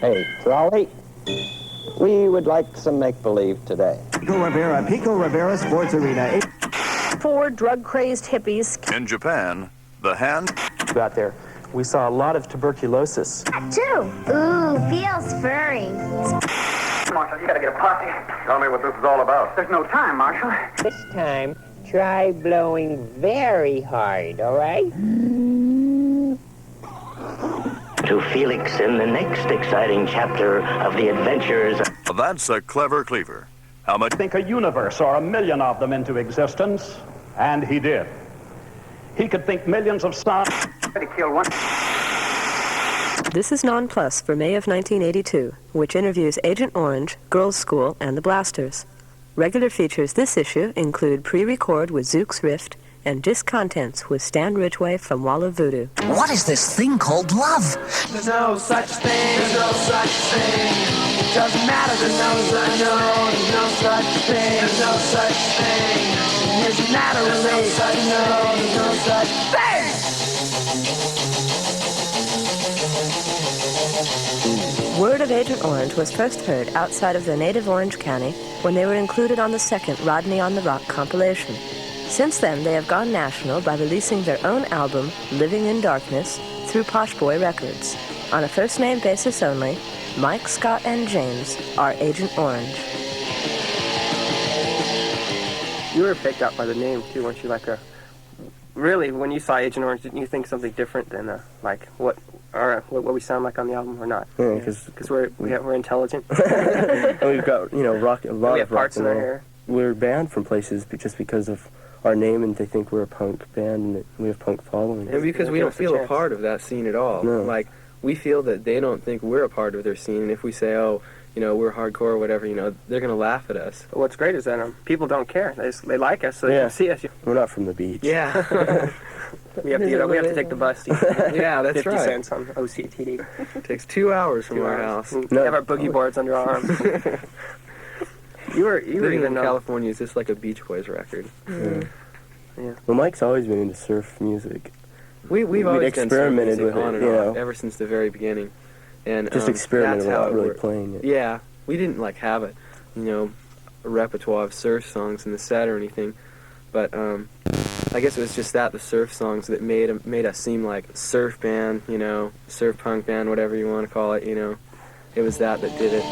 Hey, Trolley, we would like some make-believe today. Pico Rivera Sports Arena. 4 drug-crazed hippies. In Japan, the hand... Out there, we saw a lot of tuberculosis. Too. Ooh, feels furry. Marshal, you gotta get a posse. Tell me what this is all about. There's no time, Marshal. This time, try blowing very hard, all right? To Felix in the next exciting chapter of the adventures. That's a clever cleaver. How much... Think a universe or a million of them into existence, and he did. He could think millions of stars. Kill one. This is NonPlus for May of 1982, which interviews Agent Orange, Girlschool, and the Blasters. Regular features this issue include pre-record with Zook's Rift and Discontents with Stan Ridgway from Wall of Voodoo. What is this thing called love? There's no such thing, there's no such thing. Doesn't matter, there's no such no, there's no such thing, there's no such thing. Doesn't matter, there's no such no, there's no such thing. Word of Agent Orange was first heard outside of their native Orange County when they were included on the second Rodney on the Rock compilation. Since then, they have gone national by releasing their own album, Living in Darkness, through Posh Boy Records. On a first-name basis only, Mike, Scott, and James are Agent Orange. You were picked up by the name, too, weren't you? Really, when you saw Agent Orange, didn't you think something different than, what we sound like on the album or not? Yeah, because we're intelligent. And we've got, a lot of parts in our roll. hair. We're banned from places just because of our name, and they think we're a punk band and that we have punk following. And because we don't feel a part of that scene at all. No. We feel that they don't think we're a part of their scene, and if we say, we're hardcore or whatever, they're going to laugh at us. But what's great is that people don't care. They like us, so they can see us. We're not from the beach. Yeah. we have to take the bus. Yeah, that's 50 right. 50 cents on OCTD. It takes 2 hours from our house. We have our boogie boards under our arms. You were Living in California is just like a Beach Boys record. Yeah. Well, Mike's always been into surf music. We've always experimented with on it, and off, ever since the very beginning. And just experimented without really playing it. Yeah, we didn't have a repertoire of surf songs in the set or anything, but I guess it was just the surf songs that made us seem like surf band, surf punk band, whatever you want to call it. It was that did it.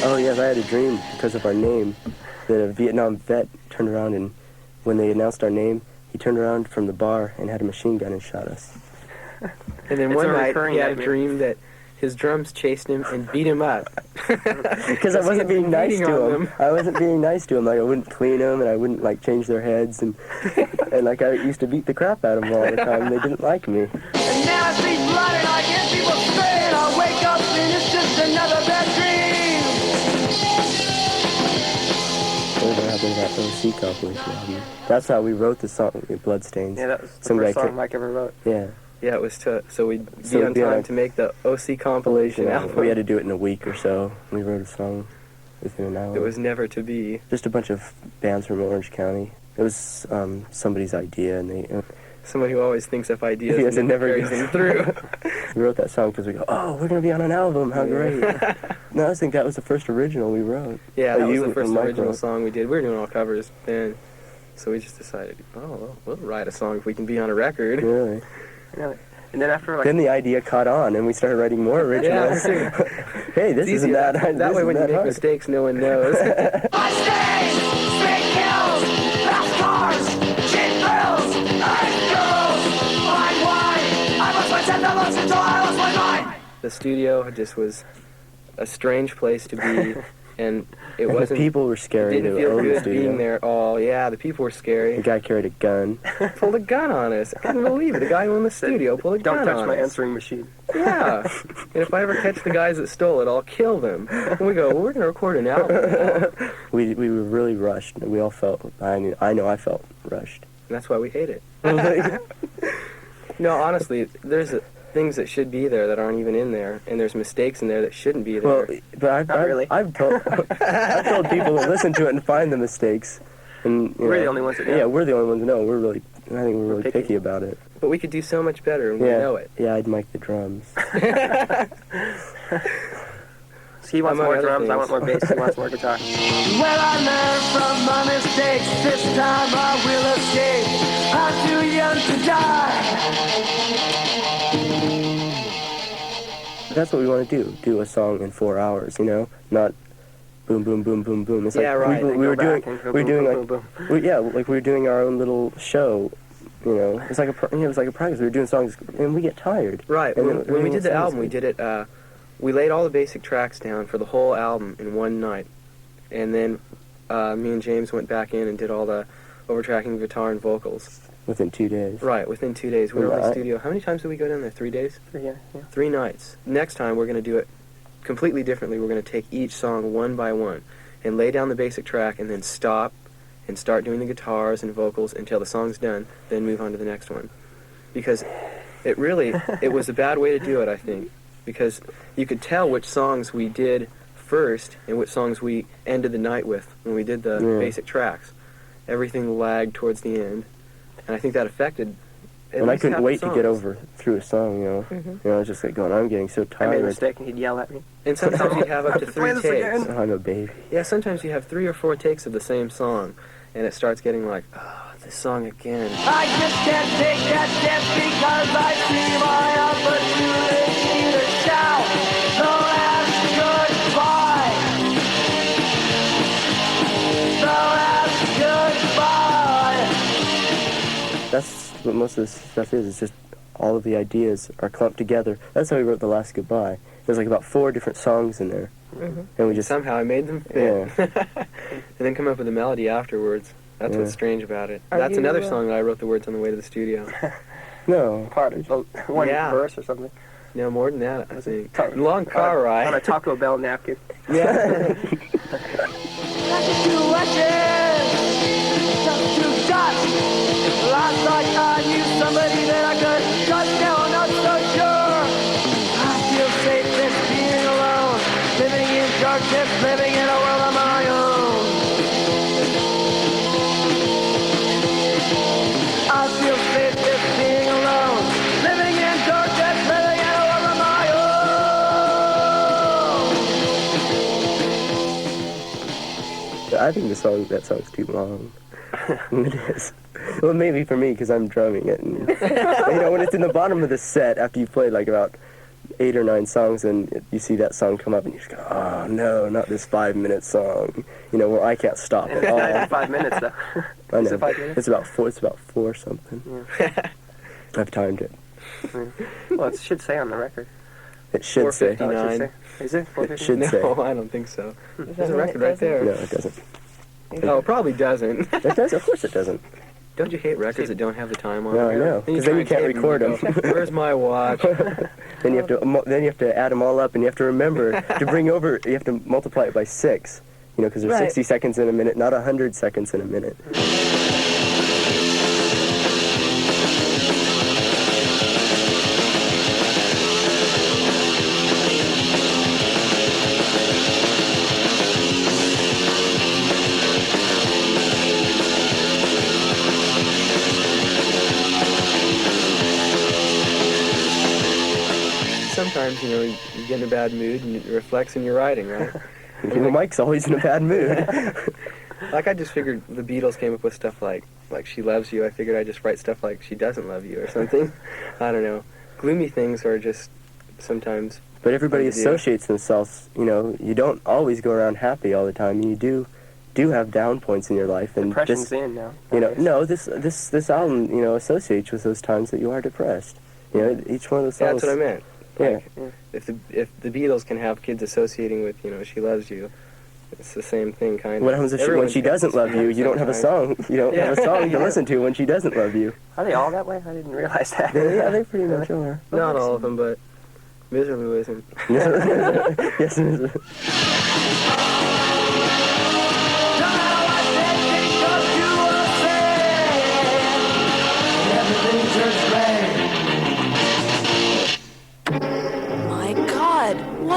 Oh, yes, I had a dream because of our name that a Vietnam vet turned around, and when they announced our name, he turned around from the bar and had a machine gun and shot us. And then one night he had a dream that his drums chased him and beat him up. Because I wasn't being nice to him. I wasn't being nice to him. I wouldn't clean them, and I wouldn't change their heads, and I used to beat the crap out of them all the time. They didn't like me. And now I see blood and I hear people say, and I wake up and it's just another bad dream. Whatever happened to that OC compilation album? That's how we wrote the song, Bloodstains. Yeah, that was the first song Mike ever wrote. Yeah. Yeah, it was so we'd be on time to make the OC compilation album. We had to do it in a week or so. We wrote a song within an hour. It was never to be. Just a bunch of bands from Orange County. It was somebody's idea, and they... Somebody who always thinks of ideas and never carries them through. We wrote that song because we go, oh, we're going to be on an album, how great. No, I think that was the first original we wrote. Yeah, that was the first original song we did. We were doing all covers then, so we just decided, we'll write a song if we can be on a record. Really? Yeah. And then after then the idea caught on, and we started writing more originals. Hey, this isn't that hard. That way when you make mistakes, no one knows. On stage, straight kills, fast cars, cheap thrills, and girls, fine wine. I lost my $10 until I lost my mind. The studio just was a strange place to be, and it wasn't. The people were scary. It didn't feel good being there at all. Yeah, the people were scary. The guy carried a gun. Pulled a gun on us. I couldn't believe it. The guy who owned the studio pulled a gun on us. Don't touch my answering machine. Yeah. And if I ever catch the guys that stole it, I'll kill them. And we go, we're going to record an album now. We were really rushed. We all felt, I know I felt rushed. And that's why we hate it. No, honestly, there's things that should be there that aren't even in there, and there's mistakes in there that shouldn't be there. Well, but I've told people to listen to it and find the mistakes. And We're the only ones that know. Yeah, we're the only ones that know. I think we're really picky about it. But we could do so much better, and we know it. Yeah, I'd mic the drums. He wants more drums, I want more bass, he wants more guitar. Well, I learned from my mistakes. This time I will escape. I'm too young to die. That's what we want to do. Do a song in 4 hours, Not boom, boom, boom, boom, boom. It's yeah, like right. we were doing our own little show. It's like it was like a practice. We were doing songs, and we get tired. Right. When we did the album, we did it. We laid all the basic tracks down for the whole album in one night, and then me and James went back in and did all the overtracking guitar and vocals. Within 2 days. Right, within 2 days. We were in the studio. How many times did we go down there? 3 days? 3, yeah. 3 nights. Next time, we're going to do it completely differently. We're going to take each song one by one and lay down the basic track and then stop and start doing the guitars and vocals until the song's done, then move on to the next one. Because it was a bad way to do it, I think. Because you could tell which songs we did first and which songs we ended the night with when we did the basic tracks. Everything lagged towards the end. And I think that affected. And I couldn't wait to get through a song, I was just like going, I'm getting so tired. I made a mistake and he'd yell at me. And sometimes you'd have up to 3 takes. Oh, I'm a baby. Yeah, sometimes you have 3 or 4 takes of the same song, and it starts getting like, oh, this song again. I just can't take that step because I see my opportunity to shout the last goodbye. The last goodbye. That's what most of this stuff is. It's just all of the ideas are clumped together. That's how we wrote The Last Goodbye. There's like about 4 different songs in there. Mm-hmm. And we just... Somehow I made them fit. Yeah. And then come up with a melody afterwards. That's what's strange about it. That's another song that I wrote the words on the way to the studio. No. Part of one verse or something. No, more than that, I think. Long car ride. On a Taco Bell napkin. Yeah. Last night I knew somebody that I could trust, now I'm not so sure. I feel safe just being alone, living in darkness, living in a world of my own. I feel safe just being alone, living in darkness, living in a world of my own. I think that song's too long. It is. Well, maybe for me, because I'm drumming it. And, when it's in the bottom of the set, after you play like about 8 or 9 songs, and you see that song come up, and you just go, oh, no, not this 5-minute song, where I can't stop at all. Not 5 minutes, though. I know. Is it 5 minutes? It's about 4 something. Yeah. I've timed it. Well, it should say on the record. It should say. 4:59. Is it 4:59? It should say. No, I don't think so. There's a record right there. No, it doesn't. Oh, it probably doesn't. It does. Of course it doesn't. Don't you hate records that don't have the time on? No, I know. Because then you can't record them. Where's my watch? Then you have to add them all up, and you have to remember to bring over. You have to multiply it by 6. Because there's 60 seconds in a minute, not 100 seconds in a minute. Sometimes, you get in a bad mood and it reflects in your writing, right? Mike's always in a bad mood. Like, I just figured the Beatles came up with stuff like She Loves You. I figured I'd just write stuff like She Doesn't Love You or something. I don't know. Gloomy things are just sometimes... But everybody associates themselves, you don't always go around happy all the time. You do have down points in your life. And Depression's in now. No, this album, associates with those times that you are depressed. Each one of those songs... Yeah, that's what I meant. Yeah. If the Beatles can have kids associating with, She Loves You, it's the same thing, kind of. What happens when she doesn't love you? You don't have a song. You don't have a song to listen to when she doesn't love you. Are they all that way? I didn't realize that. Yeah, they pretty much are. Not all of them, but Miserably isn't. Yes, it is.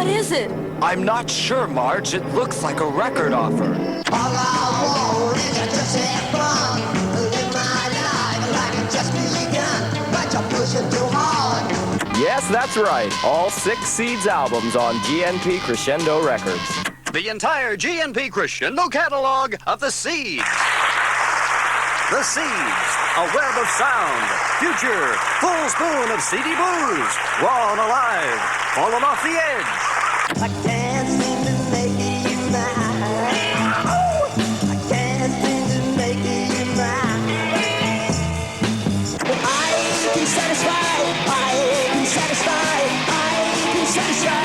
What is it? I'm not sure, Marge. It looks like a record offer. All I want is just have fun. Live my life like it just begun. But you're pushing too hard. Yes, that's right. All 6 Seeds albums on GNP Crescendo Records. The entire GNP Crescendo catalog of the Seeds. The Seeds, a web of sound, future, full spoon of CD blues, raw and alive, falling off the edge. I can't seem to make you mine. Oh, I can't seem to make you mine. I can satisfy, I can satisfy, I can satisfy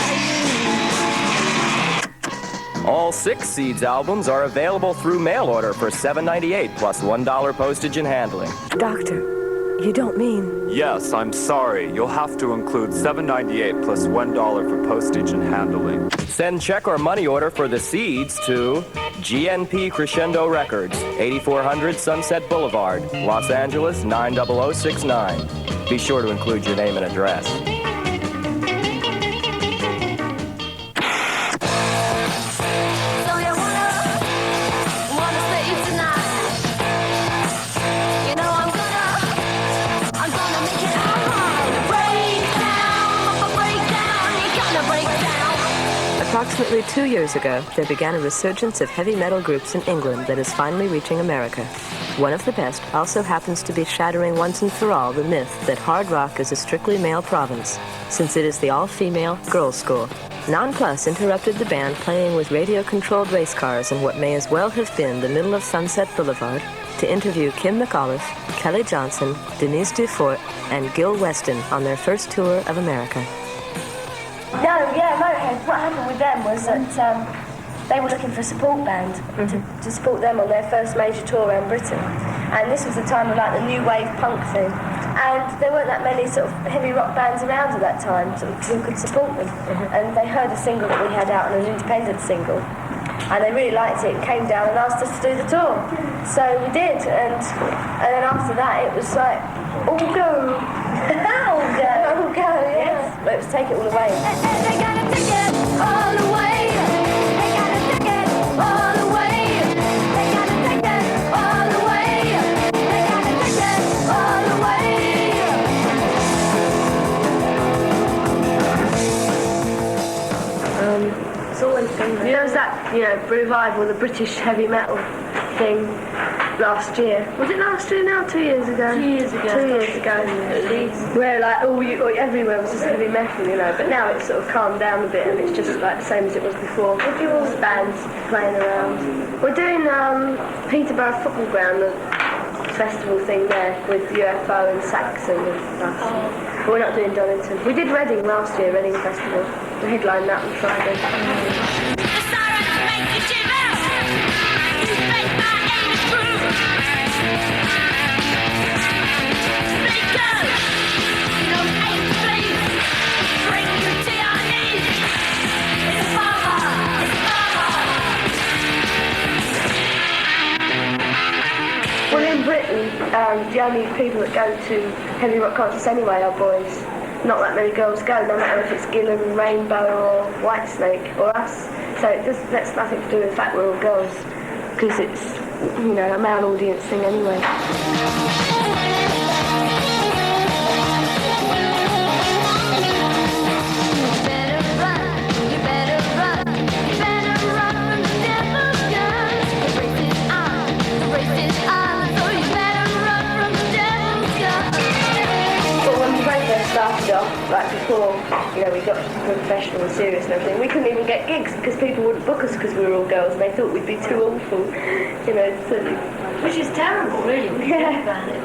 you. All 6 Seeds albums are available through mail order for $7.98 plus $1 postage and handling. Doctor, you don't mean... Yes, I'm sorry. You'll have to include $7.98 plus $1 for postage and handling. Send check or money order for the Seeds to GNP Crescendo Records, 8400 Sunset Boulevard, Los Angeles 90069. Be sure to include your name and address. Approximately 2 years ago, there began a resurgence of heavy metal groups in England that is finally reaching America. One of the best also happens to be shattering once and for all the myth that hard rock is a strictly male province, since it is the all-female Girlschool. NonPlus interrupted the band playing with radio-controlled race cars in what may as well have been the middle of Sunset Boulevard to interview Kim McAuliffe, Kelly Johnson, Denise Dufort, and Gil Weston on their first tour of America. No, yeah, Motorhead. What happened with them was that they were looking for a support band to support them on their first major tour around Britain. And this was the time of like the new wave punk thing. And there weren't that many sort of heavy rock bands around at that time who could support them. And they heard a single that we had out on an independent single. And they really liked it and came down and asked us to do the tour. So we did. And then after that it was like, all go. All go. All go, yes. But it was take it all away. They gotta take it all away. They gotta take it all away. They gotta take it all away. They gotta take it all away. It's always been there. There was that, revival, the British heavy metal thing last year. Was it last year now? 2 years ago? 2 years ago. 2 years ago. At least. Where like everywhere was just heavy metal, But now it's sort of calmed down a bit and it's just like the same as it was before. There's bands playing around. We're doing Peterborough Football Ground, the festival thing there with UFO and Saxon and stuff. But we're not doing Donington. We did Reading last year, Reading Festival. We headlined that on Friday. Well, in Britain, the only people that go to heavy rock concerts anyway are boys. Not that many girls go, no matter if it's Gillan, Rainbow or Whitesnake or us. So that's nothing to do with the fact we're all girls, because it's, a male audience thing anyway. Started off, like before, we got professional and serious and everything, we couldn't even get gigs because people wouldn't book us because we were all girls and they thought we'd be too awful, Which is terrible, really, when you think about it.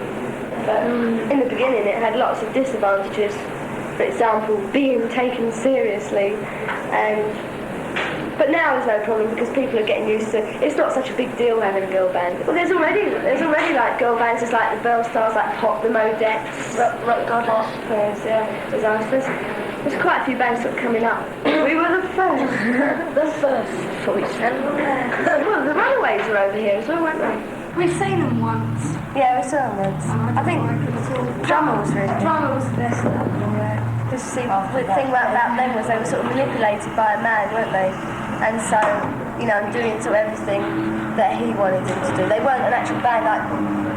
But in the beginning it had lots of disadvantages. For example, being taken seriously. But now there's no problem because people are getting used to it. It's not such a big deal having a girl band. Well, there's already like girl bands. There's like the Bell Stars, like Pop, the Modettes, Rock God, there's quite a few bands that are coming up. We were the first. The first. Well, the Runaways were over here as well, weren't they? We've seen them once. Yeah, we saw them once. I think the drummer was really good. Drummer was the best. Because see, the thing about them was they were sort of manipulated by a man, weren't they? And so, you know, doing sort of everything that he wanted them to do. They weren't an actual band like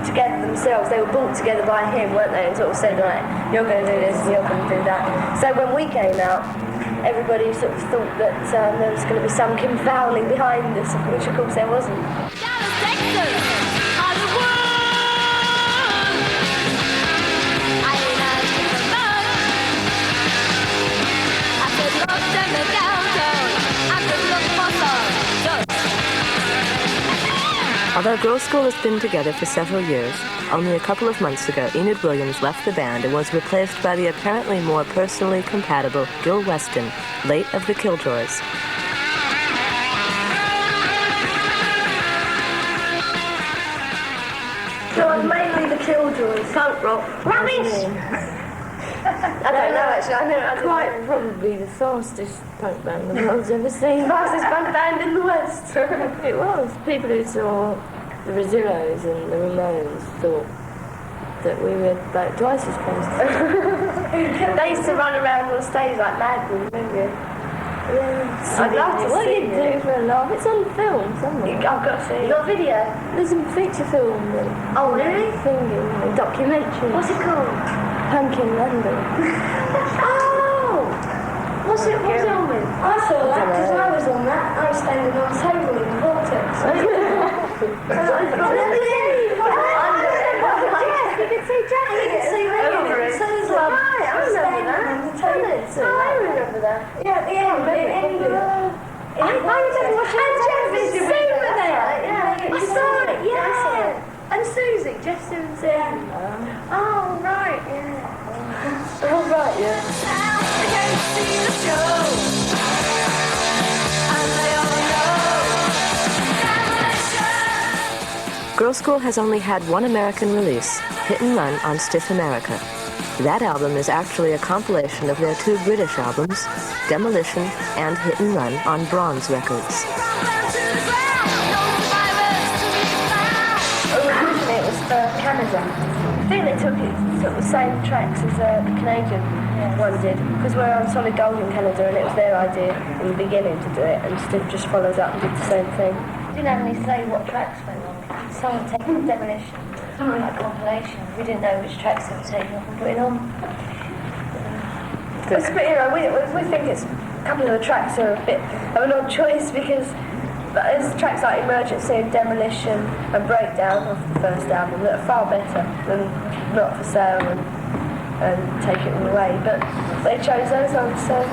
together themselves. They were brought together by him, weren't they? And sort of said, right, you're going to do this and you're going to do that. So when we came out, everybody sort of thought that there was going to be some confounding behind this, which of course there wasn't. Although Girlschool has been together for several years, only a couple of months ago Enid Williams left the band and was replaced by the apparently more personally compatible Gil Weston, late of the Killjoys. So mainly the Killjoys. Punk rock. Rubbish! I don't know actually, I don't Quite probably the fastest punk band the world's ever seen. Fastest punk band in the West. It was. People who saw the Rosillos and the Ramones thought that we were about twice as fast. They used to run around on stage like madmen, didn't you? Yeah. I'd love to What see you do for a laugh? It's on film somewhere. I've got to see. You got video? There's a feature film. Oh really? Thingy, a documentary. What's it called? Punk in London. Oh! What's it on with? I saw that because I was on that. I was standing on a table in the vortex. You could see Jack. You could see me. So it was like, right, I remember that. I remember that. Yeah, at the end. I remember watching Jeff Super there. Yeah, I saw it, yeah. And Susie, Jeff Susie. Oh, right, yeah. Oh, right, yeah. I can't see the show. Girlschool has only had one American release, Hit and Run on Stiff America. That album is actually a compilation of their two British albums, Demolition and Hit and Run on Bronze Records. Originally it was for Canada. I think they took the same tracks as the Canadian one did, because we're on Solid Gold in Canada and it was their idea in the beginning to do it, and Stiff just followed up and did the same thing. We didn't have any say what tracks went on. Someone taking Demolition, something like compilation. We didn't know which tracks they were taking off and putting on. It's pretty, you know, we think it's a couple of the tracks are a bit of an odd choice because there's tracks like Emergency and Demolition and Breakdown off the first album that are far better than Not For Sale and Take It All Away, but they chose those ones, so.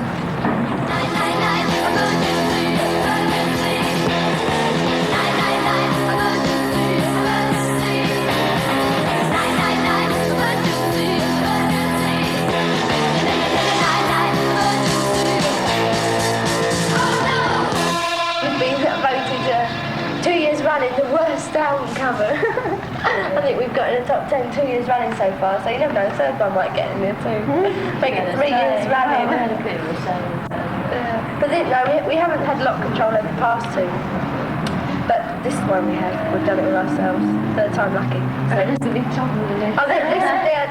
Voted 2 years running the worst album cover. I think we've got in the top 10 2 years running so far, so you never know, the third one might get in there too. Make it 3 years running. But no, we haven't had lot control over the past two. But this one we've done it all ourselves. Third time lucky.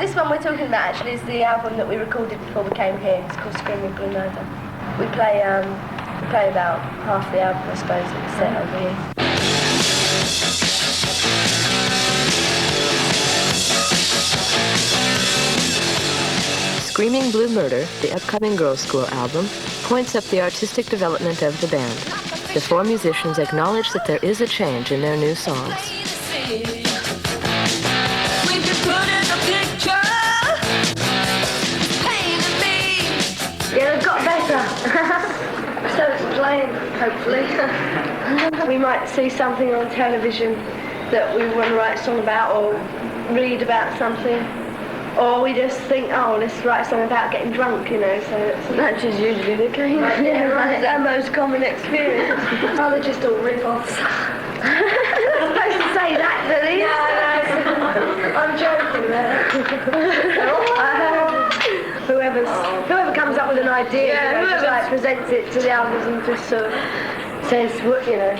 This one we're talking about actually is the album that we recorded before we came here. It's called Screaming Blue Murder. We play about half the album, I suppose, at the set over here. Screaming Blue Murder, the upcoming Girlschool album, points up the artistic development of the band. The four musicians acknowledge that there is a change in their new songs. Yeah, they've got better. So it's playing, hopefully. We might see something on television that we want to write a song about or read about something. Or we just think, oh, let's write a song about getting drunk, you know, so that's just usually the case. Yeah, that's our most common experience. Oh, they're just all rip-offs. I'm supposed to say that, Billy. No, I'm joking there. Whoever comes up with an idea, just like presents it to the others and just sort of says, what, you know,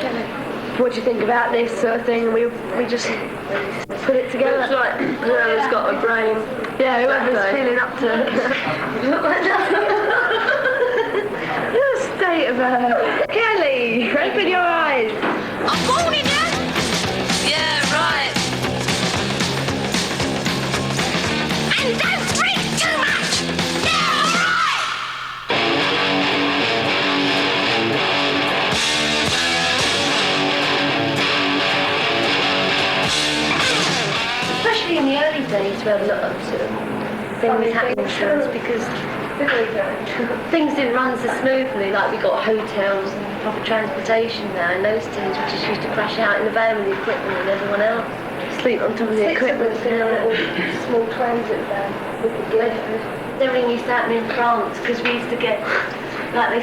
what do you think about this sort of thing? We just put it together. It's like whoever's got a brain. Yeah, whoever's feeling up to it. The state of her. Kelly, open your eyes. I'm going in there. Yeah, right. And don't drink too much. Yeah, right. Especially in the early days, we had a lot of sort of things happening to us because things didn't run so smoothly. Like we got hotels and proper transportation now. In those days, we just used to crash out in the van with the equipment and everyone else. Sleep on top of the equipment in a little small transit van. Everything used to happen in France because we used to get like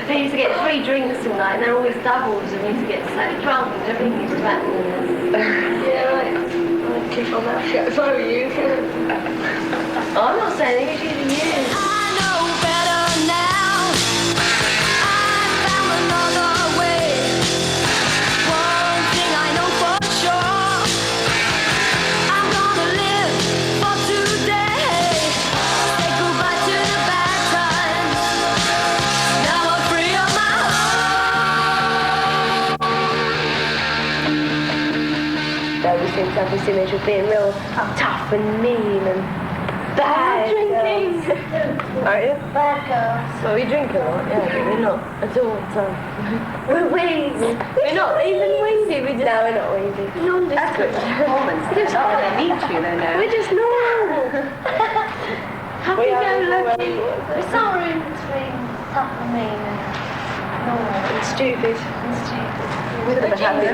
they used to get 3 drinks all night and they're always doubles and we used to get so drunk and everything used to happen. Yeah, right. I'd keep on that shit if I were you. I'm not saying it was using you. I know better now. I found another way. One thing I know for sure. I'm gonna live for today. Say goodbye to the bad times. Now I'm free of my They always seem to have this image of being real tough and mean and bad. Drinking. Are you? Bad girls. Well, we drink a lot, yeah, but we're not at all. So. We're weedy. We're not even weedy. We just. No, we're not weedy. That's good performance. Just not when they meet you, they know. We're just normal. Happy-go-lucky. We're somewhere in between tough and mean and normal and stupid. We're the happy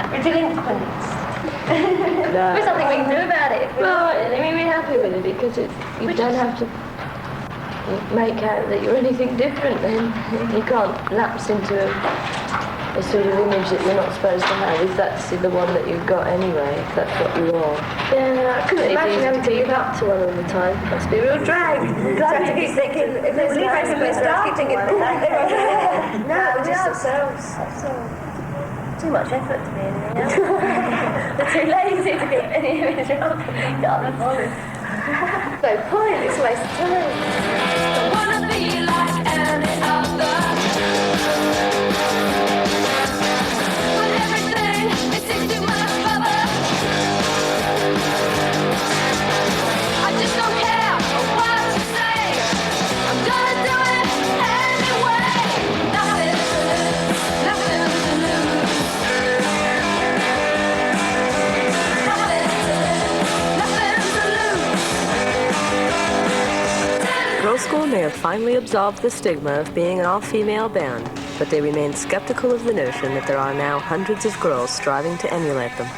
We're delinquents. No. There's something we can do about it. Well, I mean, we're happy with it because you don't have to make out that you're anything different then. You can't lapse into a sort of image that you're not supposed to have if that's the one that you've got anyway, if that's what you are. Yeah, I couldn't imagine having to keep up to one all the time. It must be a real drag. Glad to be thinking, if there's a person we're starting it. No, just ourselves. Too much effort to be anything else. They're too lazy to get any image up. Can't bother. No point, it's a waste of time. Don't wanna be like any other. But everything it seems too much cover. I just don't care what you say. I'm gonna do it anyway. Nothing to lose, nothing to lose. Girlschool may have finally absolved the stigma of being an all-female band, but they remain skeptical of the notion that there are now hundreds of girls striving to emulate them.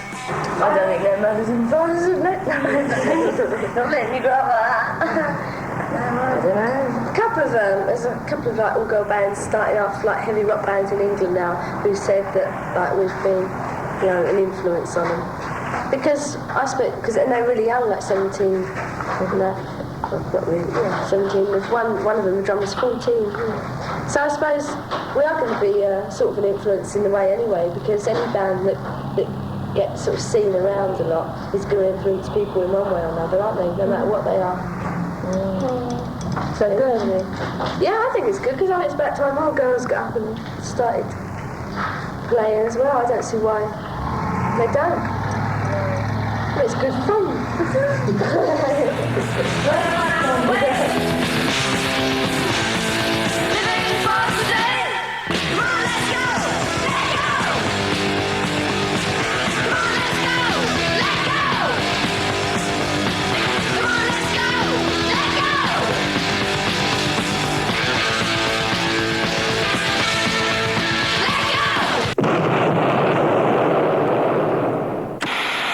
I don't think their mothers and fathers would let them. Not letting you grow up like that. I don't know. There's a couple of like all-girl bands starting off, like heavy rock bands in England now, who said that like we've been, an influence on them. Because I suppose because they're really young, like 17, not really, 17. There's one of them, the drummer's 14. So I suppose we are going to be sort of an influence in the way anyway, because any band that gets sort of seen around a lot is going to influence people in one way or another, aren't they? No matter what they are. So good, isn't it? Yeah, I think it's good because it's about time our girls got up and started playing as well. I don't see why they don't. But it's good fun.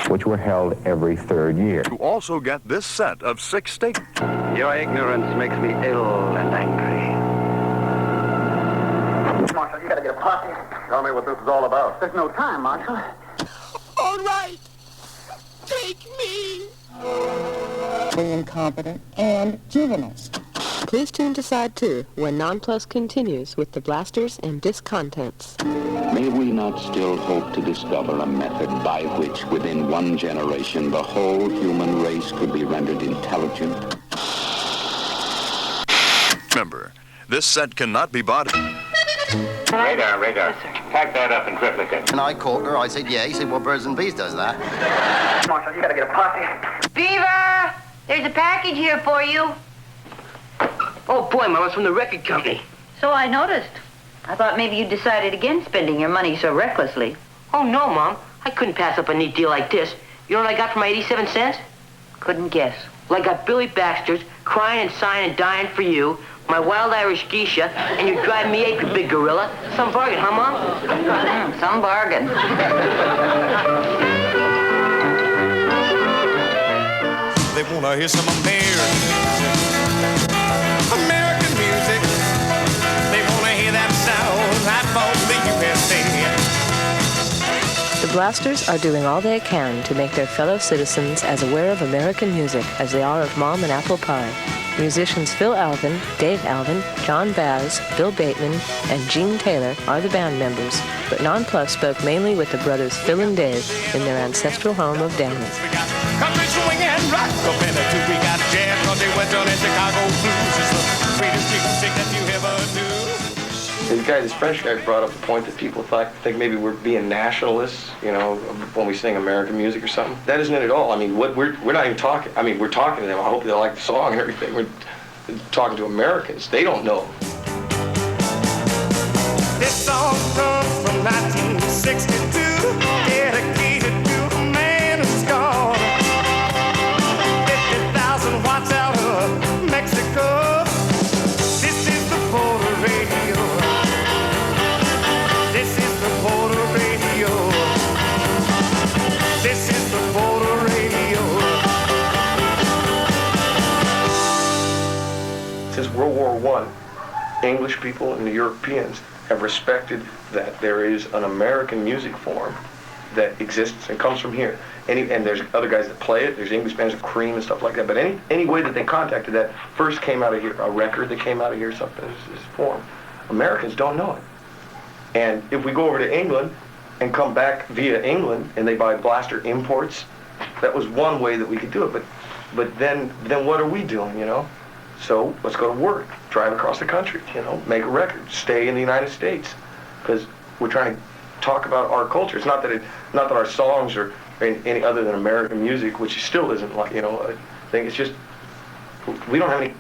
Which were held every third year. You also get this set of 6 statements. Your ignorance makes me ill and angry. Marshal, you gotta get a posse. Tell me what this is all about. There's no time, Marshal. All right. Take me. Incompetent and juveniles. Please tune to Side 2 when NonPlus continues with the blasters and discontents. May we not still hope to discover a method by which, within one generation, the whole human race could be rendered intelligent? Remember, this set cannot be bought. Radar. Yes, sir. Pack that up in triplicate. And I called her. I said, yeah. He said, well, Birds and Bees does that. Marshal, you gotta get a posse. Beaver! There's a package here for you. Oh, boy, Mom, it's from the record company. So I noticed. I thought maybe you decided against spending your money so recklessly. Oh, no, Mom. I couldn't pass up a neat deal like this. You know what I got for my 87 cents? Couldn't guess. Well, I got Billy Baxter's Crying and Sighing and Dying for You, my Wild Irish Geisha, and You're Driving Me Ape, you big gorilla. Some bargain, huh, Mom? Some bargain. They wanna hear some American music. They wanna hear that sound that falls the USA. The Blasters are doing all they can to make their fellow citizens as aware of American music as they are of Mom and Apple Pie. Musicians Phil Alvin, Dave Alvin, John Baz, Bill Bateman, and Gene Taylor are the band members, but NonPlus spoke mainly with the brothers Phil and Dave in their ancestral home of Downey. Country swing and rock up in it too. We got jazz, country, western, and Chicago blues. It's the greatest music that you ever do. This French guy brought up the point that people think maybe we're being nationalists, you know, when we sing American music or something. That isn't it at all. I mean, we're not even talking. I mean, we're talking to them. I hope they like the song and everything. We're talking to Americans. They don't know. This song comes from 1962, dedicated to a man who's gone. 50,000 watts out of Mexico. This is the border radio. This is the border radio. This is the border radio. Since World War I, English people and the Europeans have respected that there is an American music form that exists and comes from here. And there's other guys that play it. There's English bands of Cream and stuff like that. But any way that they contacted that first came out of here, a record that came out of here, something is formed. Americans don't know it. And if we go over to England and come back via England and they buy blaster imports, that was one way that we could do it. But then what are we doing, you know? So let's go to work, drive across the country, you know, make a record, stay in the United States, because we're trying to talk about our culture. It's not that our songs are any other than American music, which still isn't like, you know, a thing. It's just we are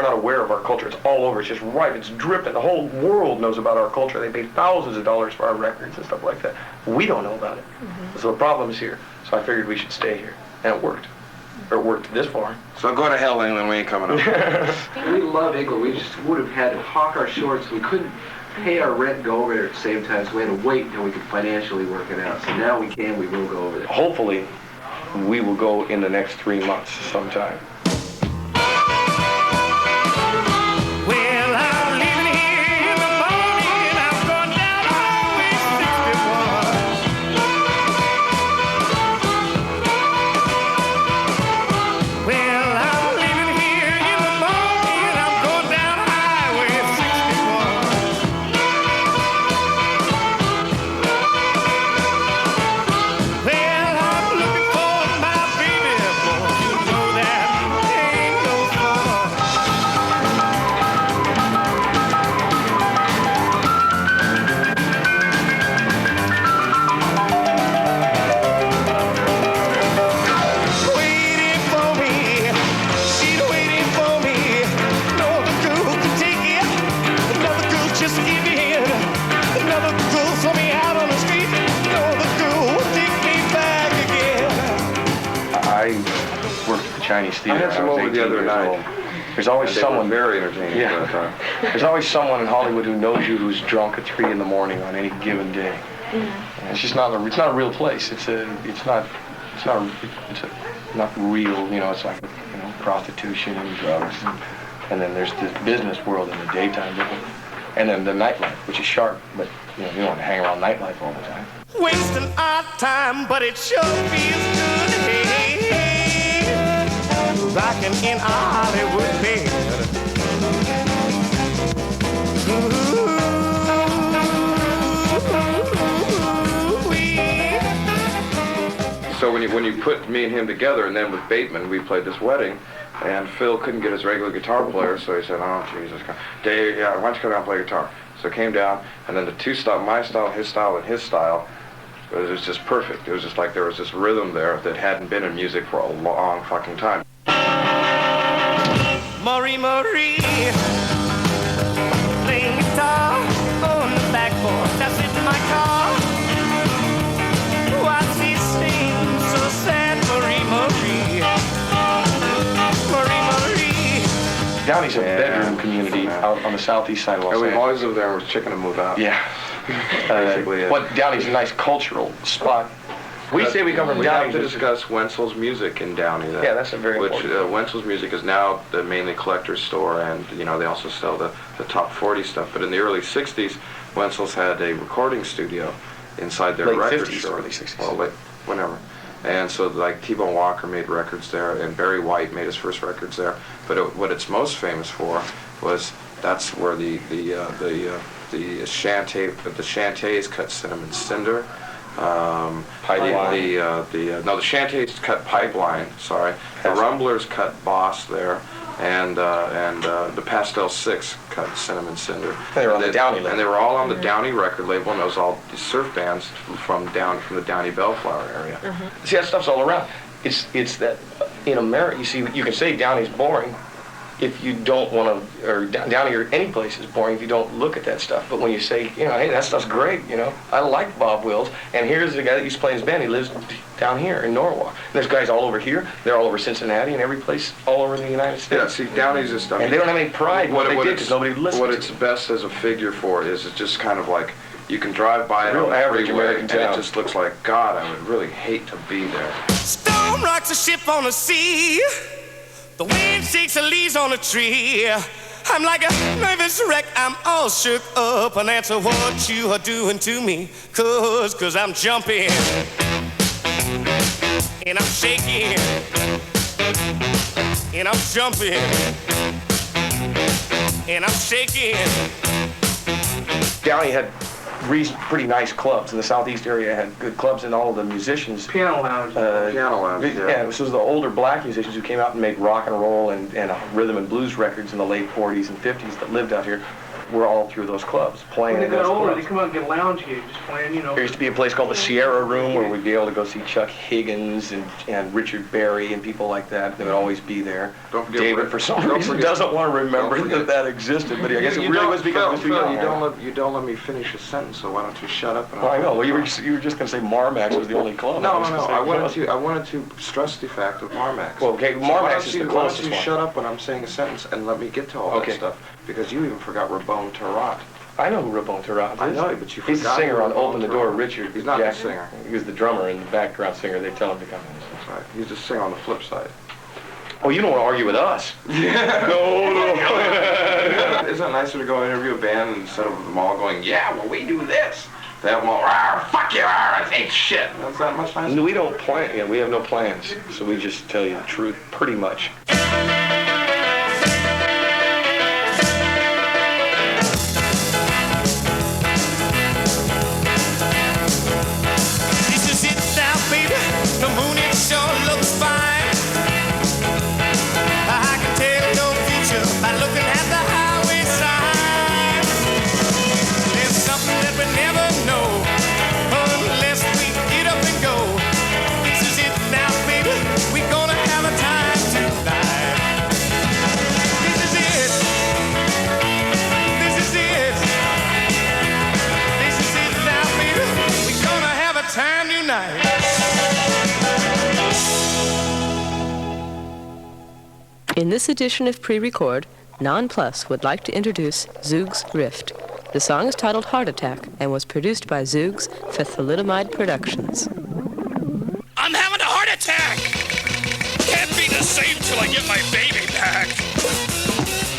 not aware of our culture. It's all over. It's just right. It's dripping. The whole world knows about our culture. They pay thousands of dollars for our records and stuff like that. We don't know about it. Mm-hmm. So the problem's here. So I figured we should stay here, and it worked. Or it worked this far. So go to hell, England. We ain't coming up. We love England. We just would have had to hawk our shorts. We couldn't pay our rent and go over there at the same time, so we had to wait until we could financially work it out. So now we will go over there. Hopefully, we will go in the next 3 months sometime. Chinese theater. I had some over the other night. There's always someone very entertaining. Yeah. There's always someone in Hollywood who knows you who's drunk at 3 a.m. on any given day. Mm-hmm. It's just not a real place. It's not real. You know, it's like, you know, prostitution and drugs, and then there's the business world in the daytime, and then the nightlife, which is sharp. But you know, you don't want to hang around nightlife all the time. Wasting our time, but it sure feels good. Hey, rocking in our Hollywood bed. when you put me and him together, and then with Bateman, we played this wedding, and Phil couldn't get his regular guitar player, so he said, "Oh Jesus, Dave, yeah, why don't you come down and play guitar?" So I came down, and then the two style, my style, and his style, it was just perfect. It was just like there was this rhythm there that hadn't been in music for a long fucking time. Marie, playing guitar on the back porch. I sit in my car, watch she sings so sad. Marie. Downey's a bedroom community out on the southeast side of Los Angeles. We've always lived there and we're chicken to move out. Yeah. Basically, but Downey's a nice cultural spot. We say we come from Downey. We have to discuss Wenzel's music in Downey. Then, yeah, that's a very important. Wenzel's music is now the mainly collector's store, and they also sell the top 40 stuff. But in the early '60s, Wenzel's had a recording studio inside their record store. Early 60s. Well, whenever. And so, like, T-Bone Walker made records there, and Barry White made his first records there. But what it's most famous for was that's where the Chantays cut Cinnamon Cinder. The Chantays cut Pipeline. Sorry, the Rumblers cut Boss there, and the Pastel Six cut Cinnamon Cinder. They were on the Downey label. And they were all on the Downey record label, and it was all these surf bands from the Downey Bellflower area. Mm-hmm. See, that stuff's all around. It's that in America, you can say Downey's boring if you don't want to, or Downey or any place is boring if you don't look at that stuff. But when you say, hey, that stuff's great, I like Bob Wills, and here's the guy that used to play in his band. He lives down here in Norwalk. And there's guys all over here. They're all over Cincinnati and every place all over the United States. Yeah, see, Downey's just stuff. And they don't have any pride in what they did because nobody would listen. What it's best as a figure for is it's just kind of like you can drive by it on the average freeway, American and town. it just looks like, God, I would really hate to be there. Storm rocks a ship on the sea. The wind shakes the leaves on a tree. I'm like a nervous wreck. I'm all shook up and answer what you are doing to me. Cause I'm jumping and I'm shaking and I'm jumping and I'm shaking. Downey had pretty nice clubs. In the southeast area had good clubs, and all of the musicians. Piano lounge. Yeah, this was the older black musicians who came out and made rock and roll and rhythm and blues records in the late 40s and 50s that lived out here. Were all through those clubs, playing When in they got those older, clubs. they come out and get lounge gigs, just playing, There used to be a place called the Sierra Room where we'd be able to go see Chuck Higgins and Richard Berry and people like that. They would always be there. Don't forget David, for some reason, doesn't want to remember that existed, but I guess it really was because Phil, you don't let me finish a sentence, so why don't you shut up? And I know. Well, you were just going to say Marmax was the only club. No. I wanted to stress the fact of Marmax. Well, okay, Marmax is the closest one. Why don't you shut up when I'm saying a sentence and let me get to all that stuff? Because you even forgot Ramon Tarot. I know who Ramon Tarot is. I know, but you forgot. He's the singer on Open the Door, Richard. He's not the singer. He was the drummer and the background singer. They tell him to come in. That's right. He's the singer on the flip side. Oh, you don't want to argue with us. No. Isn't it nicer to go interview a band instead of them all going, yeah, well, we do this? They have them all, fuck you, I hate shit. That's that much nicer? We don't plan. Yeah, we have no plans, so we just tell you the truth, pretty much. In this edition of Pre-Record, NonPlus would like to introduce Zoog's Rift. The song is titled Heart Attack and was produced by Zoog's for Thalidomide Productions. I'm having a heart attack! Can't be the same till I get my baby back.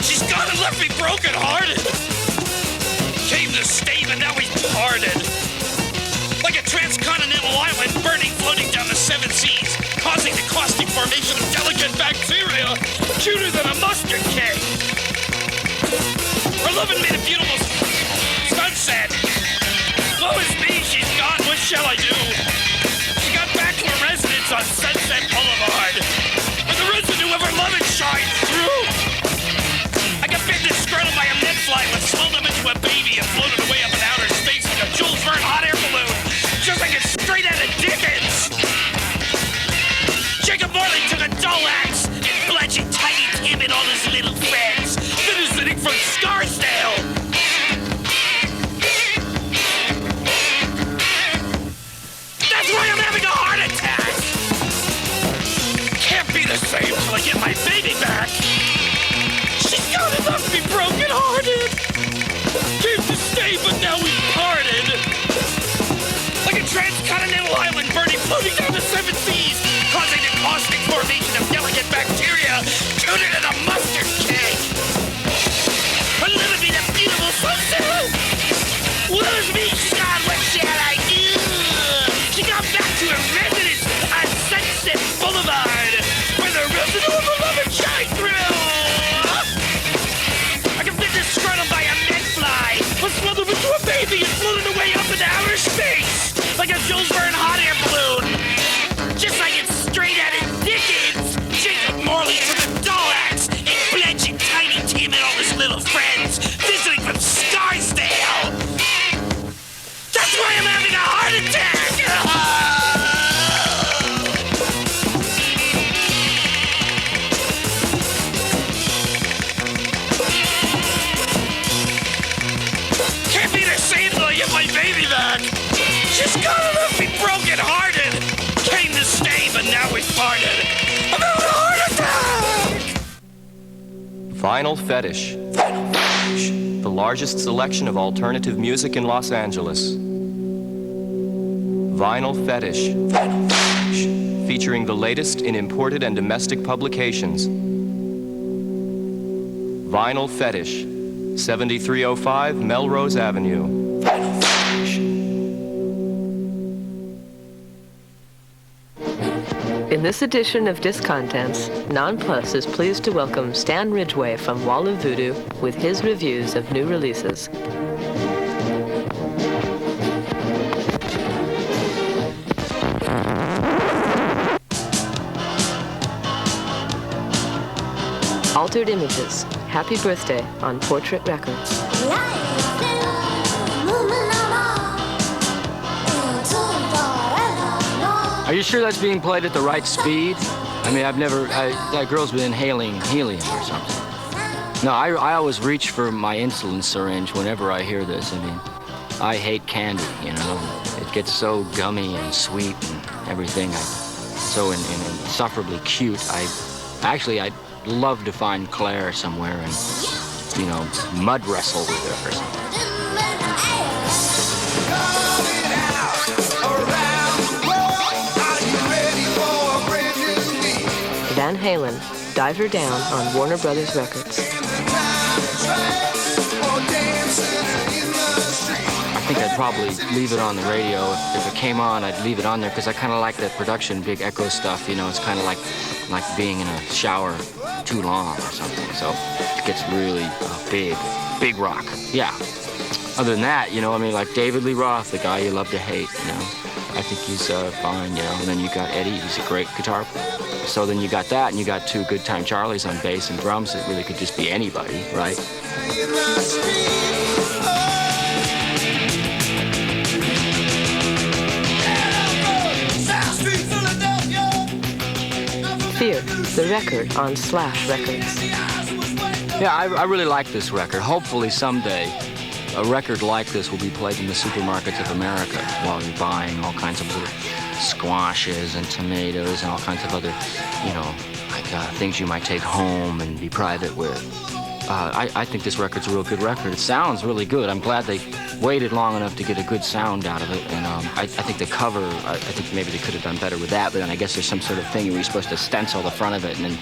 She's gone and left me broken-hearted. Came to stay, but now he's parted. Like a transcontinental island burning, floating down the 7 seas, causing the caustic formation of delicate bacteria, cuter than a mustard cake. Her loving made a beautiful sunset. Woe is me, she's gone, what shall I do? She got back to her residence on She's gotta left me broken-hearted. Came to stay, but now we parted. I'm having a heart attack! Vinyl Fetish. The largest selection of alternative music in Los Angeles. Vinyl Fetish. Featuring the latest in imported and domestic publications. Vinyl Fetish. 7305 Melrose Avenue. In this edition of Discontents, NonPlus is pleased to welcome Stan Ridgway from Wall of Voodoo with his reviews of new releases. Altered Images, Happy Birthday on Portrait Records. Are you sure that's being played at the right speed? I mean, that girl's been inhaling helium or something. No, I always reach for my insulin syringe whenever I hear this. I mean, I hate candy, you know. It gets so gummy and sweet and everything. So insufferably cute. I'd love to find Claire somewhere and, you know, mud wrestle with her or something. Van Halen, Diver Down on Warner Brothers Records. I think I'd probably leave it on the radio. If it came on, I'd leave it on there because I kind of like that production, big echo stuff. You know, it's kind of like being in a shower too long or something. So it gets really big rock. Yeah. Other than that, you know, I mean, like David Lee Roth, the guy you love to hate, you know. I think he's fine, you know. And then you got Eddie, he's a great guitar player. So then you got that, and you got two Good Time Charlies on bass and drums. It really could just be anybody, right? Fear, the record on Slash Records. Yeah, I really like this record. Hopefully someday a record like this will be played in the supermarkets of America while you're buying all kinds of little squashes and tomatoes and all kinds of other, you know, like things you might take home and be private with. I think this record's a real good record. It sounds really good. I'm glad they waited long enough to get a good sound out of it. And I think the cover, I think maybe they could have done better with that, but then I guess there's some sort of thing where you're supposed to stencil the front of it and then,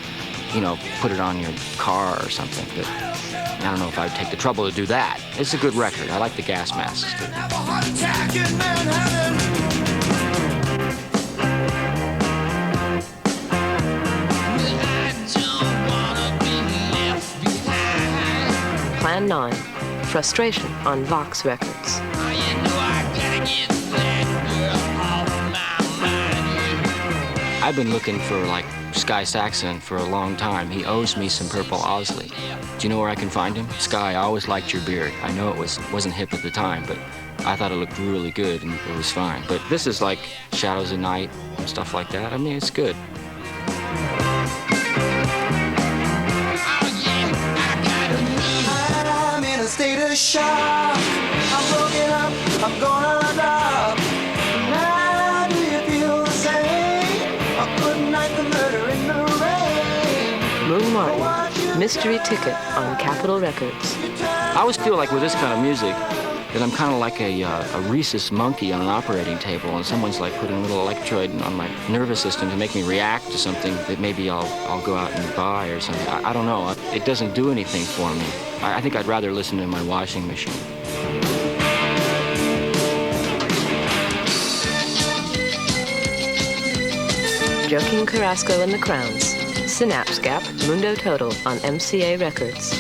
you know, put it on your car or something. But I don't know if I'd take the trouble to do that. It's a good record. I like the gas masks, too. Plan 9, Frustration on Vox Records. I've been looking for, like, Sky Saxon for a long time. He owes me some Purple Owsley. Do you know where I can find him? Sky, I always liked your beard. I know it wasn't hip at the time, but I thought it looked really good and it was fine. But this is like Shadows of Night and stuff like that. I mean, it's good. I'm in a state of shock. I'm broken up. I'm gonna stop. Now do you feel the same? A good night, the murder in the rain. Moon Martin, Mystery Ticket on Capitol Records. I always feel like with this kind of music that I'm kind of like a rhesus monkey on an operating table, and someone's like putting a little electrode on my nervous system to make me react to something that maybe I'll go out and buy or something. I don't know. It doesn't do anything for me. I think I'd rather listen to my washing machine. Joaquin Carrasco and the Crowns, Synapse Gap, Mundo Total on MCA Records.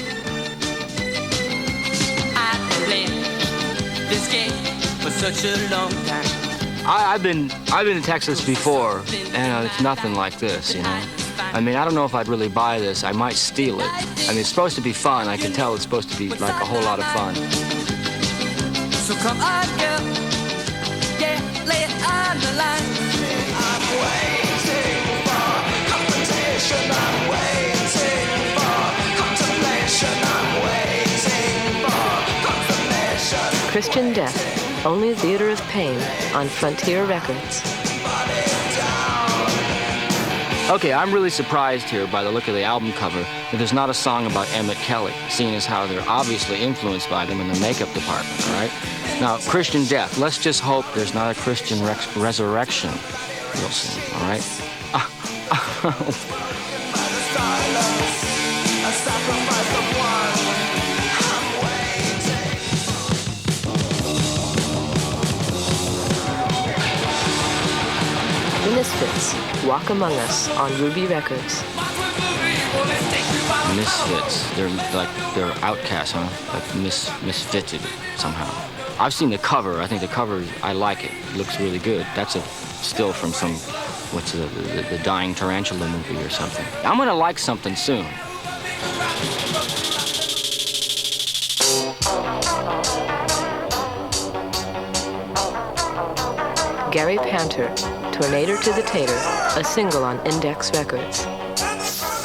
This game for such a long time. I've been to Texas before, and it's nothing like this, you know. I mean, I don't know if I'd really buy this. I might steal it. I mean, it's supposed to be fun. I can tell it's supposed to be like a whole lot of fun. So come on, girl. Yeah, lay it on the line. I'm waiting for confrontation. I'm waiting for contemplation. I'm waiting for confirmation. Christian Death, only Theater of Pain on Frontier Records. Okay, I'm really surprised here by the look of the album cover that there's not a song about Emmett Kelly, seeing as how they're obviously influenced by them in the makeup department, all right? Now, Christian Death, let's just hope there's not a Christian resurrection, Wilson, all right? The Misfits, Walk Among Us on Ruby Records. Misfits, they're outcasts, huh? Like misfitted somehow. I've seen the cover. I think the cover, I like it. It looks really good. That's a still from some, what's the Dying Tarantula movie or something. I'm gonna like something soon. Gary Panter, Tornado to the Tater, a single on Index Records.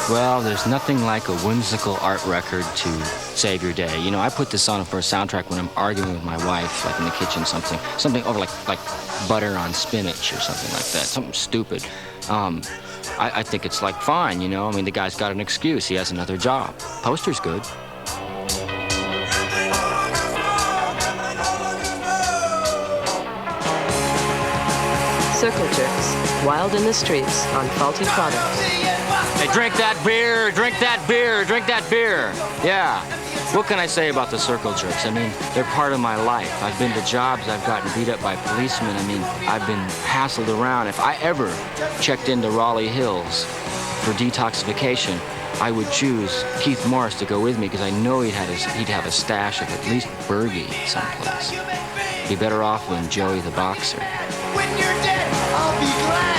Well, there's nothing like a whimsical art record to save your day. You know, I put this on for a soundtrack when I'm arguing with my wife, like in the kitchen, something over like butter on spinach or something like that, something stupid. I think it's like fine, you know. I mean, the guy's got an excuse. He has another job. Poster's good. Circle Jerks, Wild in the Streets on Faulty Products. Hey, drink that beer, drink that beer, drink that beer. Yeah. What can I say about the Circle Jerks? I mean, they're part of my life. I've been to jobs, I've gotten beat up by policemen. I mean, I've been hassled around. If I ever checked into Raleigh Hills for detoxification, I would choose Keith Morris to go with me because I know he'd have a stash of at least Bergie someplace. Be better off than Joey the Boxer. When you're dead, I'll be glad.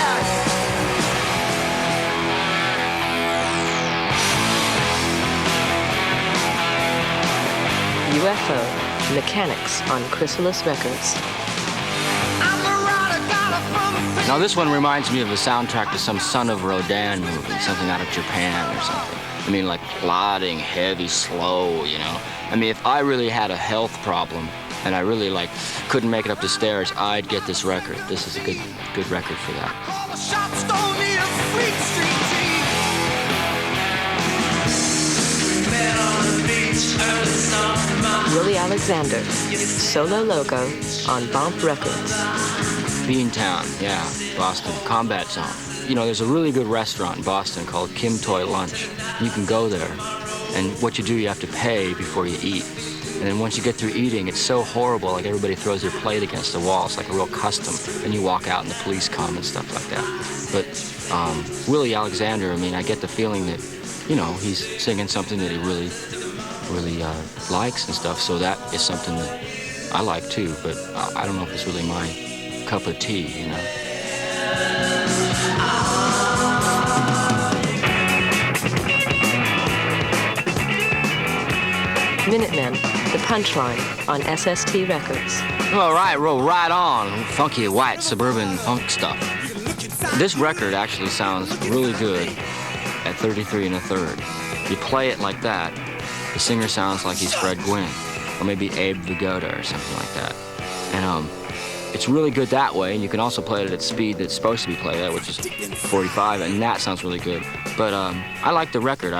UFO, Mechanics on Chrysalis Records. Now this one reminds me of a soundtrack to some Son of Rodan movie, something out of Japan or something. I mean, like plodding, heavy, slow, you know. I mean, if I really had a health problem and I really couldn't make it up the stairs, I'd get this record. This is a good record for that. All the shops don't need a Fleet Street tea. Met on the beach, early summer. Willie Alexander, Solo Logo on Bomp Records. Beantown, yeah, Boston, Combat Zone. You know, there's a really good restaurant in Boston called Kim Toy Lunch. You can go there, and what you do, you have to pay before you eat. And then once you get through eating, it's so horrible, like everybody throws their plate against the wall. It's like a real custom. And you walk out and the police come and stuff like that. But Willie Alexander, I mean, I get the feeling that, you know, he's singing something that he really likes and stuff. So that is something that I like too, but I don't know if it's really my cup of tea, you know. Minutemen, The Punchline on SST Records. All right, roll right on. Funky, white, suburban funk stuff. This record actually sounds really good at 33 1/3. You play it like that, the singer sounds like he's Fred Gwynn, or maybe Abe Vigoda or something like that. And it's really good that way, and you can also play it at speed that's supposed to be played at, which is 45, and that sounds really good. But I like the record.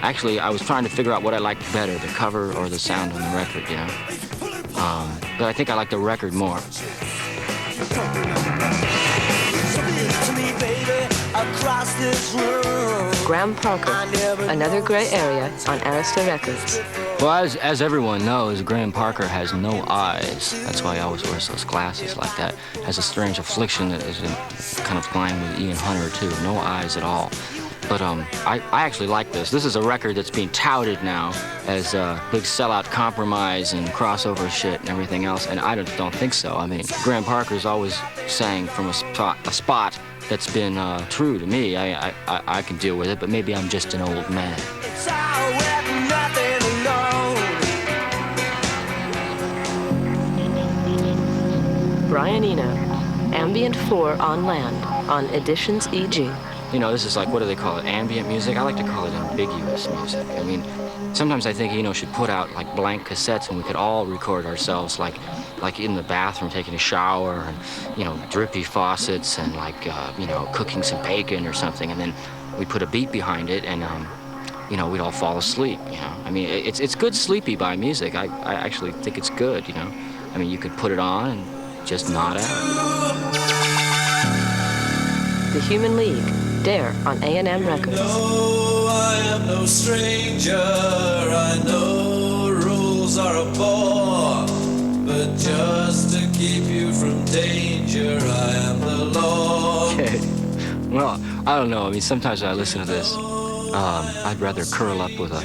Actually, I was trying to figure out what I liked better, the cover or the sound on the record, you know. But I think I like the record more. Graham Parker, Another Gray Area on Arista Records. Well, as everyone knows, Graham Parker has no eyes. That's why he always wears those glasses like that. Has a strange affliction that is kind of line with Ian Hunter, too. No eyes at all. But I actually like this. This is a record that's being touted now as a big sellout compromise and crossover shit and everything else, and I don't think so. I mean, Graham Parker's always sang from a spot that's been true to me. I can deal with it, but maybe I'm just an old man. It's all with nothing alone. Brian Eno, Ambient 4 on Land on Editions EG. You know, this is like, what do they call it, ambient music? I like to call it ambiguous music. I mean, sometimes I think Eno should put out like blank cassettes and we could all record ourselves like like in the bathroom taking a shower and, drippy faucets and like, cooking some bacon or something. And then we put a beat behind it and, we'd all fall asleep, I mean, it's good sleepy by music. I actually think it's good, I mean, you could put it on and just nod out. The Human League, Dare on A&M Records. No, I am no stranger. I know rules are a bore, but just to keep you from danger, I am the law. Okay. Well, I don't know. I mean, sometimes when I listen to this, I'd rather curl up with a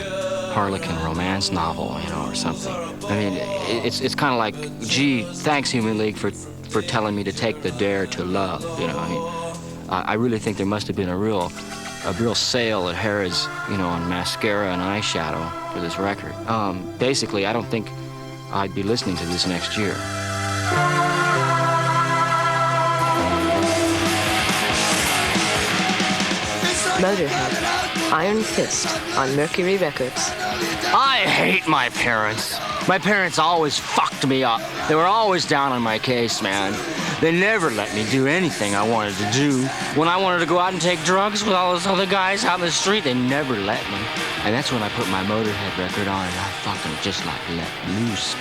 Harlequin romance novel, or something. I mean, it's kind of like, gee, thanks, Human League, for telling me to take the dare to love, I mean, I really think there must have been a real sale at Harrods, on mascara and eyeshadow for this record. Basically, I don't think I'd be listening to this next year. Motorhead, Iron Fist on Mercury Records. I hate my parents. My parents always fucked me up. They were always down on my case, man. They never let me do anything I wanted to do. When I wanted to go out and take drugs with all those other guys out in the street, they never let me. And that's when I put my Motorhead record on and I fucking just like let loose.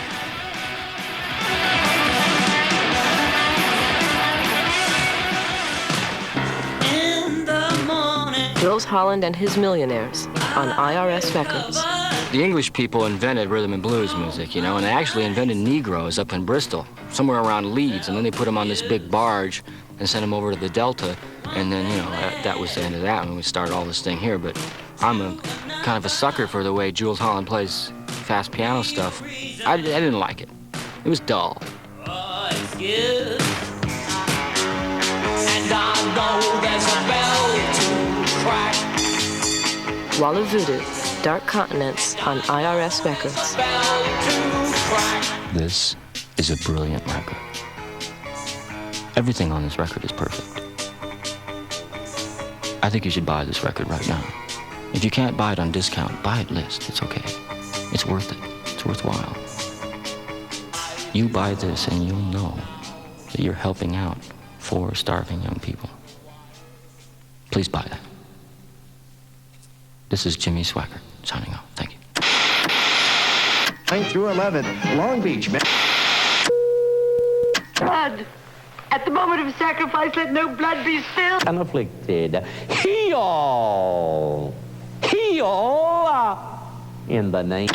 Jules Holland and His Millionaires on IRS Records. The English people invented rhythm and blues music, and they actually invented Negroes up in Bristol, somewhere around Leeds, and then they put them on this big barge and sent them over to the Delta, and then, that was the end of that when we started all this thing here. But I'm a kind of a sucker for the way Jules Holland plays fast piano stuff. I didn't like it. It was dull. And I know there's a bell to crack. Walla Voodoo, Dark Continents on IRS Records. This is a brilliant record. Everything on this record is perfect. I think you should buy this record right now. If you can't buy it on discount, buy it list. It's okay. It's worth it. It's worthwhile. You buy this and you'll know that you're helping out 4 starving young people. Please buy that. This is Jimmy Swaggart signing off. Thank you. 9 through 11, Long Beach, man. Blood. At the moment of sacrifice, let no blood be spilled. Unafflicted. Heal. Heal. In the name.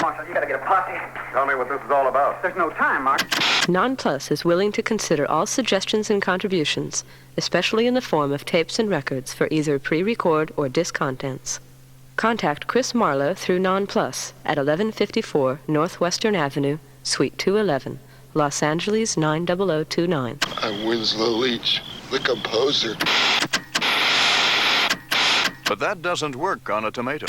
Marshal, you gotta get a posse. Tell me what this is all about. There's no time, Mark. NonPlus is willing to consider all suggestions and contributions, especially in the form of tapes and records for either pre-record or discontents. Contact Chris Marlowe through NonPlus at 1154 Northwestern Avenue, Suite 211, Los Angeles 90029. I'm Winslow Leach, the composer. But that doesn't work on a tomato.